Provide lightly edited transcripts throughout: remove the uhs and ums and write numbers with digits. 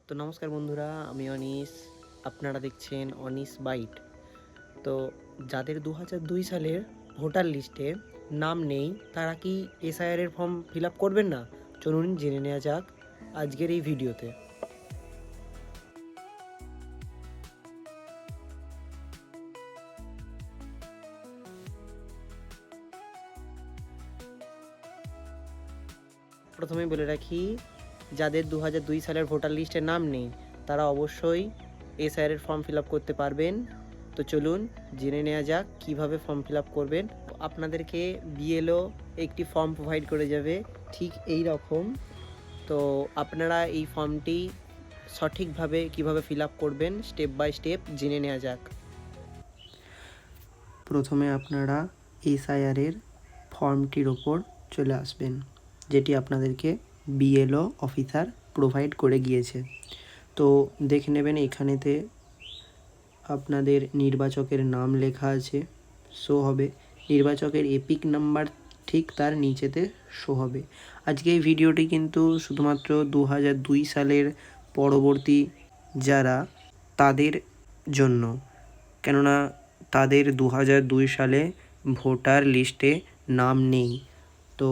তো নমস্কার বন্ধুরা, আমি অনিশ। আপনারা দেখছেন অনিশ বাইট। তো যাদের 2002 সালের ভোটার লিস্টে নাম নেই তারা কি এসআইআর ফর্ম ফিল আপ করবেন না? চলুন জেনে নেওয়া যাক আজকের এই ভিডিওতে। প্রথমে বলে রাখি, যাদের 2002 সালের ভোটার লিস্টে নাম নেই তারা অবশ্যই এসআইআর ফর্ম ফিল আপ করতে পারবেন। তো চলুন জেনে নেওয়া যাক কিভাবে ফর্ম ফিল আপ করবেন। আপনাদেরকে বিএলও একটি ফর্ম প্রোভাইড করে যাবে ঠিক এই রকম। তো আপনারা এই ফর্মটি সঠিকভাবে কিভাবে ফিল আপ করবেন স্টেপ বাই স্টেপ জেনে নেওয়া যাক। প্রথমে আপনারা এসআইআরের ফর্মটির ওপর চলে আসবেন, যেটি আপনাদেরকে বিএলও অফিসার প্রোভাইড করে গিয়েছে। তো দেখে নেবেন এখানেতে আপনাদের নির্বাচকের নাম লেখা আছে, শো হবে। নির্বাচকের এপিক নাম্বার ঠিক তার নিচেতে শো হবে। আজকে এই ভিডিওটি কিন্তু শুধুমাত্র 2002 সালের পরবর্তী যারা তাদের জন্য, কেননা তাদের 2002 সালে ভোটার লিস্টে নাম নেই। তো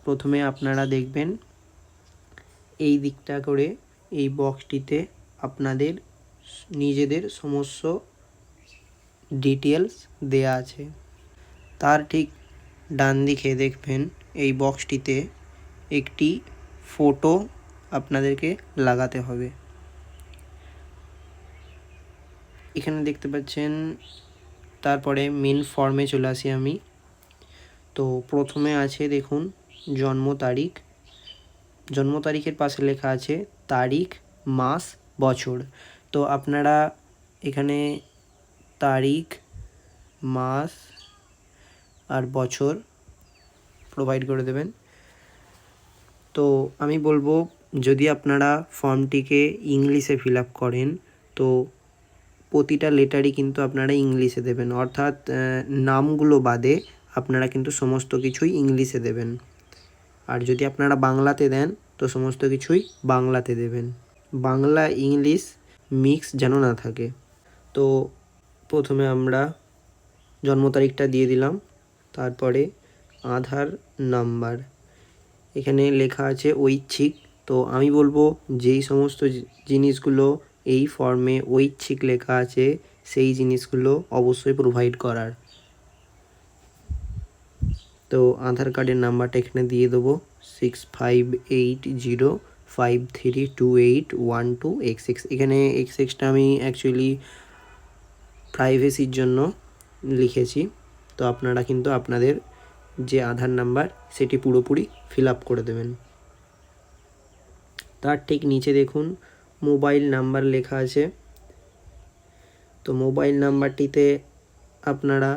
প্রথমে আপনারা দেখবেন এই দিকটা করে এই বক্সটিতে আপনাদের নিজেদের সমস্ত ডিটেলস দেয়া আছে। তার ঠিক ডান দিকে দেখবেন এই বক্সটিতে একটি ফটো আপনাদেরকে লাগাতে হবে। এখানে দেখতে পাচ্ছেন। তারপরে মেন ফর্মে চলে আসি আমি। তো প্রথমে আছে দেখুন জন্ম তারিখ। জন্ম তারিখের পাশে লেখা আছে তারিখ, মাস, বছর। তো আপনারা এখানে তারিখ, মাস আর বছর প্রোভাইড করে দেবেন। তো আমি বলবো, যদি আপনারা ফর্মটিকে ইংলিশে ফিল আপ করেন তো প্রতিটা লেটারই কিন্তু আপনারা ইংলিশে দেবেন, অর্থাৎ নামগুলো বাদে আপনারা কিন্তু সমস্ত কিছুই ইংলিশে দেবেন। আর যদি আপনারা বাংলাতে দেন তো সমস্ত কিছুই বাংলাতে দেবেন, বাংলা ইংলিশ মিক্স যেন না থাকে। তো প্রথমে আমরা জন্ম তারিখটা দিয়ে দিলাম, তারপরে আধার নাম্বার। এখানে লেখা আছে ঐচ্ছিক। তো আমি বলবো যেই সমস্ত জিনিসগুলো এই ফর্মে ঐচ্ছিক লেখা আছে সেই জিনিসগুলো অবশ্যই প্রোভাইড করার। তো আধার কার্ডের নাম্বারটা এখানে দিয়ে দেবো 6580532812x6। এখানে x6টা আমি অ্যাকচুয়ালি প্রাইভেসির জন্য লিখেছি। তো আপনারা কিন্তু আপনাদের যে আধার নাম্বার সেটি পুরোপুরি ফিল আপ করে দেবেন। তার ঠিক নিচে দেখুন মোবাইল নাম্বার লেখা আছে। তো মোবাইল নাম্বারটিতে আপনারা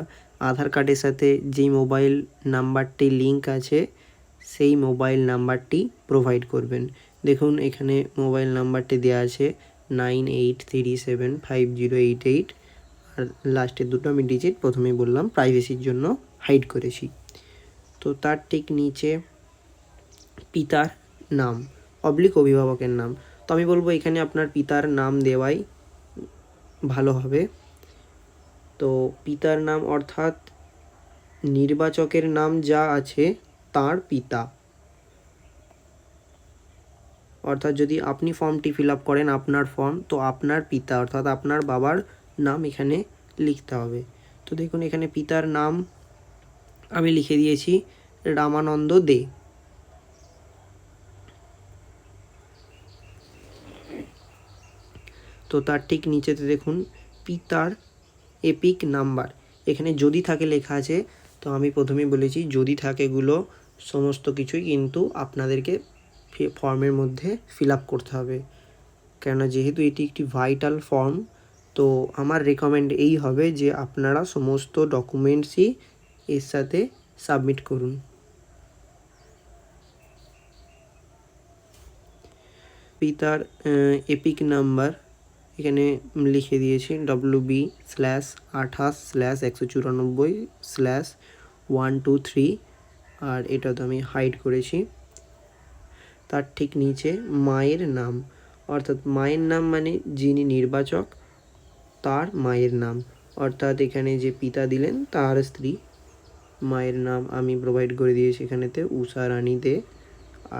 আধার কার্ডের সাথে যেই মোবাইল নাম্বারটি লিঙ্ক আছে সেই মোবাইল নাম্বারটি প্রোভাইড করবেন। দেখুন এখানে মোবাইল নাম্বারটি দেওয়া আছে 98375088, আর লাস্টের দুটো আমি ডিজিট প্রথমেই বললাম প্রাইভেসির জন্য হাইড করেছি। তো তার ঠিক নিচে পিতার নাম অভিভাবকের নাম। তো আমি বলবো এখানে আপনার পিতার নাম দেওয়াই ভালো হবে। তো পিতার নাম অর্থাৎ নির্বাচকের নাম যা আছে তার পিতা, অর্থাৎ যদি আপনি ফর্মটি ফিল আপ করেন আপনার ফর্ম, তো আপনার পিতা অর্থাৎ আপনার বাবার নাম এখানে লিখতে হবে। তো দেখুন এখানে পিতার নাম আমি লিখে দিয়েছি রামানন্দ দে। তো তার ঠিক নিচেতে দেখুন পিতার এপিক নাম্বার। এখানে যদি থাকে লেখা আছে, তো আমি প্রথমেই বলেছি যদি থাকেগুলো সমস্ত কিছুই কিন্তু আপনাদেরকে ফর্মের মধ্যে ফিল আপ করতে হবে, কেননা যেহেতু এটি একটি ভাইটাল ফর্ম। তো আমার রেকমেন্ড এই হবে যে আপনারা সমস্ত ডকুমেন্টসই এর সাথে সাবমিট করুন। পিতার এপিক নাম্বার এখানে লিখে দিয়েছি WB/28/194/123, আর এটা তো আমি হাইড করেছি। তার ঠিক নিচে মায়ের নাম অর্থাৎ মায়ের নাম মানে যিনি নির্বাচক তার মায়ের নাম, অর্থাৎ এখানে যে পিতা দিলেন তার স্ত্রী। মায়ের নাম আমি প্রোভাইড করে দিয়েছি এখানেতে উষা রানী দে।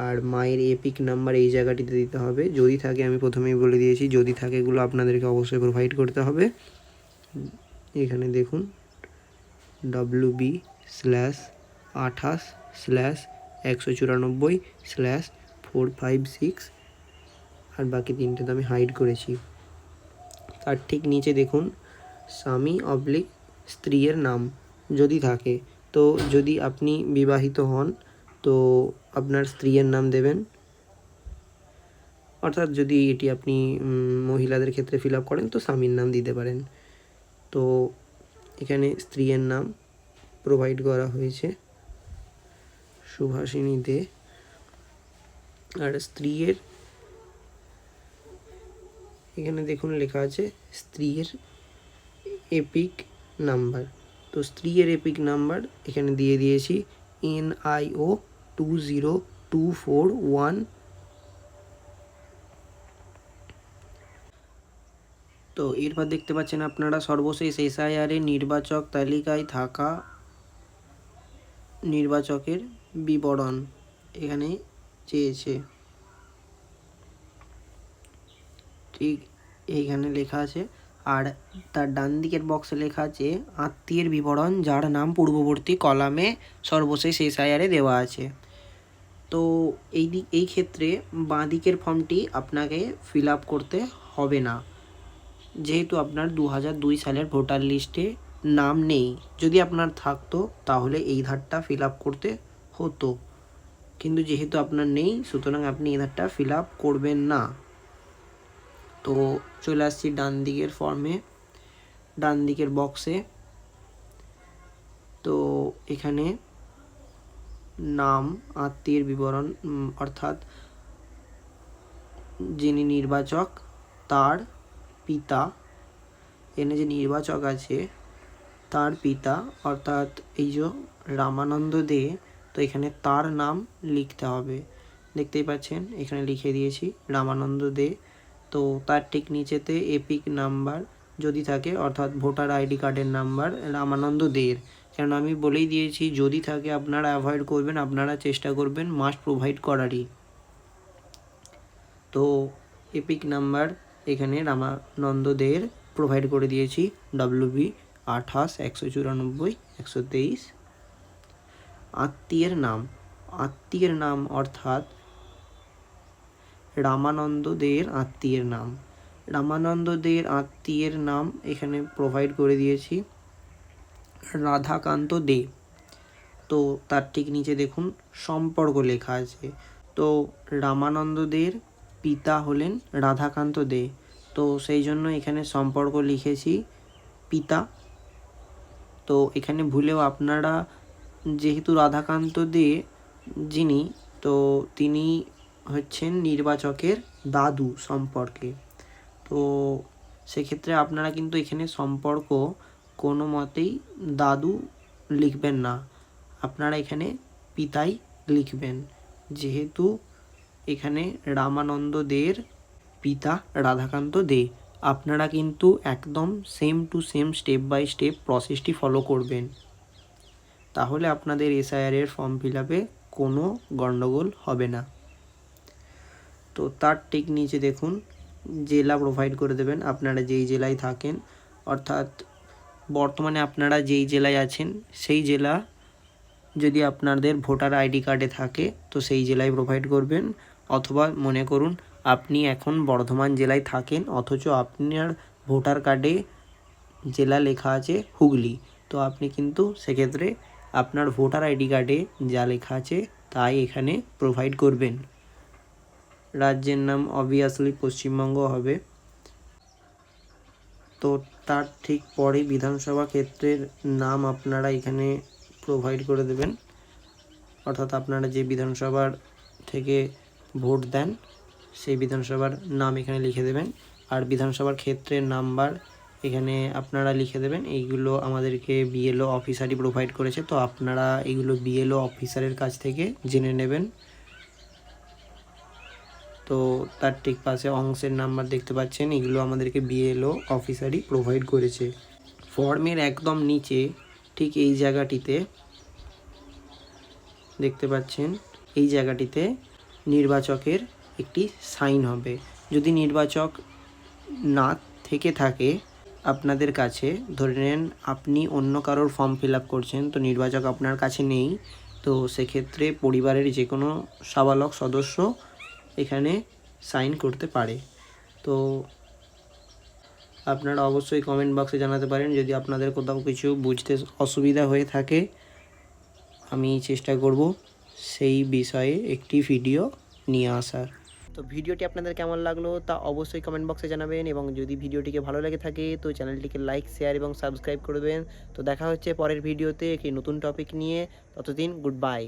আর মায়ের এপিক নাম্বার এই জায়গাটিতে দিতে হবে, যদি থাকে আমি প্রথমেই বলে দিয়েছি, যদি থাকে এগুলো আপনাদেরকে অবশ্যই প্রোভাইড করতে হবে। এখানে দেখুন WB/28/194/456 আর বাকি তিনটে তো আমি হাইড করেছি। তার ঠিক নিচে দেখুন স্বামী অবলিক স্ত্রীর নাম যদি থাকে, তো যদি আপনি বিবাহিত হন তো আপনার স্ত্রীর নাম দেবেন, অর্থাৎ যদি এটি আপনি মহিলাদের ক্ষেত্রে ফিল আপ করেন তো স্বামীর নাম দিতে পারেন। তো এখানে স্ত্রীর নাম প্রোভাইড করা হয়েছে সুভাষিনী দে। আর স্ত্রীর এখানে দেখুন লেখা আছে স্ত্রীর এপিক নাম্বার, তো স্ত্রীর এপিক নাম্বার এখানে দিয়ে দিয়েছি NIO 20241। তো এরপর দেখতে পাচ্ছেন আপনারা সর্বশেষ SIR এর নির্বাচক তালিকায় থাকা নির্বাচকের বিবরণ এখানে চেয়েছে, ঠিক এইখানে লেখা আছে। আর তার ডান দিকের বক্সে লেখা আছে আত্মীয়ের বিবরণ যার নাম পূর্ববর্তী কলামে সর্বশেষ SIR এ দেওয়া আছে। তো এই ক্ষেত্রে বাঁ দিকের ফর্মটি আপনাকে ফিল আপ করতে হবে না, যেহেতু আপনার 2002 সালের ভোটার লিস্টে নাম নেই। যদি আপনার থাকতো তাহলে এই ধারটা ফিল আপ করতে হতো, কিন্তু যেহেতু আপনার নেই সুতরাং আপনি এই ধারটা ফিল আপ করবেন না। তো চলে আসছি ডান দিকের ফর্মে, ডান দিকের বক্সে। তো এখানে নাম, আত্মীয়ের বিবরণ অর্থাৎ যিনি নির্বাচক তার পিতা, এখানে যে নির্বাচক আছে তার পিতা অর্থাৎ এই যে রামানন্দ দে, তো এখানে তার নাম লিখতে হবে। দেখতেই পাচ্ছেন এখানে লিখে দিয়েছি রামানন্দ দে। তো তার ঠিক নিচেতে এপিক নাম্বার যদি থাকে অর্থাৎ ভোটার আইডি কার্ডের নাম্বার রামানন্দ দের, কারণ আমি বলেই দিয়েছি যদি থাকে আপনারা অ্যাভয়েড করবেন, আপনারা চেষ্টা করবেন মাস্ট প্রোভাইড করারই। তো এপিক নাম্বার এখানে রামানন্দ দের প্রোভাইড করে দিয়েছি WB/28/194/123। আত্মীয়ের নাম অর্থাৎ রামানন্দ দের আত্মীয়ের নাম এখানে প্রোভাইড করে দিয়েছি রাধাকান্ত দে। তো তার ঠিক নিচে দেখুন সম্পর্ক লেখা আছে। তো রামানন্দ দের পিতা হলেন রাধাকান্ত দে, তো সেই জন্য এখানে সম্পর্ক লিখেছি পিতা। তো এখানে ভুলেও আপনারা যেহেতু রাধাকান্ত দে যিনি, তো তিনি হচ্ছেন নির্বাচকের দাদু সম্পর্কে, তো সেক্ষেত্রে আপনারা কিন্তু এখানে সম্পর্ক কোনো মতেই দাদু লিখবেন না, আপনারা এখানে পিতাই লিখবেন, যেহেতু এখানে রামানন্দ দের পিতা রাধাকান্ত দে। আপনারা কিন্তু একদম same to same step by step প্রসেসটি ফলো করবেন, তাহলে আপনাদের SIR এর ফর্ম ফিল আপে কোনো গণ্ডগোল হবে না। তো তার ঠিক নিচে দেখুন জেলা প্রোভাইড করে দেবেন আপনারা যেই জেলায় থাকেন, অর্থাৎ বর্তমানে আপনারা যেই জেলায় আছেন সেই জেলা যদি আপনাদের ভোটার আইডি কার্ডে থাকে তো সেই জেলায় প্রোভাইড করবেন, অথবা মনে করুন আপনি এখন বর্ধমান জেলায় থাকেন অথচ আপনার ভোটার কার্ডে জেলা লেখা আছে হুগলি, তো আপনি কিন্তু সেক্ষেত্রে আপনার ভোটার আইডি কার্ডে যা লেখা আছে তাই এখানে প্রোভাইড করবেন। রাজ্যের নাম অবভিয়াসলি পশ্চিমবঙ্গ হবে। তো তার ঠিক পরে বিধানসভা ক্ষেত্রের নাম আপনারা এখানে প্রোভাইড করে দেবেন, অর্থাৎ আপনারা যে বিধানসভার থেকে ভোট দেন সেই বিধানসভার নাম এখানে লিখে দেবেন, আর বিধানসভার ক্ষেত্রের নাম্বার এখানে আপনারা লিখে দেবেন। এইগুলো আমাদেরকে BLO অফিসারই প্রোভাইড করেছে, তো আপনারা এইগুলো BLO অফিসারের কাছ থেকে জেনে নেবেন। তো তার ঠিক পাশে অংশের নাম্বার দেখতে পাচ্ছেন, এগুলো আমাদেরকে বিএলও অফিসারই প্রোভাইড করেছে। ফর্মের একদম নিচে ঠিক এই জায়গাটিতে দেখতে পাচ্ছেন, এই জায়গাটিতে নির্বাচকের একটি সাইন হবে। যদি নির্বাচক না থেকে থাকে আপনাদের কাছে, ধরে নেন আপনি অন্য কারোর ফর্ম ফিল আপ করছেন, তো নির্বাচক আপনার কাছে নেই, তো সেক্ষেত্রে পরিবারের যে কোনো সাবালক সদস্য এখানে সাইন করতে পারে। তো আপনারা অবশ্যই কমেন্ট বক্সে জানাতে পারেন যদি আপনাদের কোথাও কিছু বুঝতে অসুবিধা হয়ে থাকে। আমি চেষ্টা করব সেই বিষয়ে একটি ভিডিও নিয়ে আসার। তো ভিডিওটি আপনাদের কেমন লাগলো তা অবশ্যই কমেন্ট বক্সে জানাবেন, এবং যদি ভিডিওটিকে ভালো লেগে থাকে তো চ্যানেলটিকে লাইক, শেয়ার এবং সাবস্ক্রাইব করবেন। তো দেখা হচ্ছে পরের ভিডিওতে একটি নতুন টপিক নিয়ে। ততদিন গুড বাই।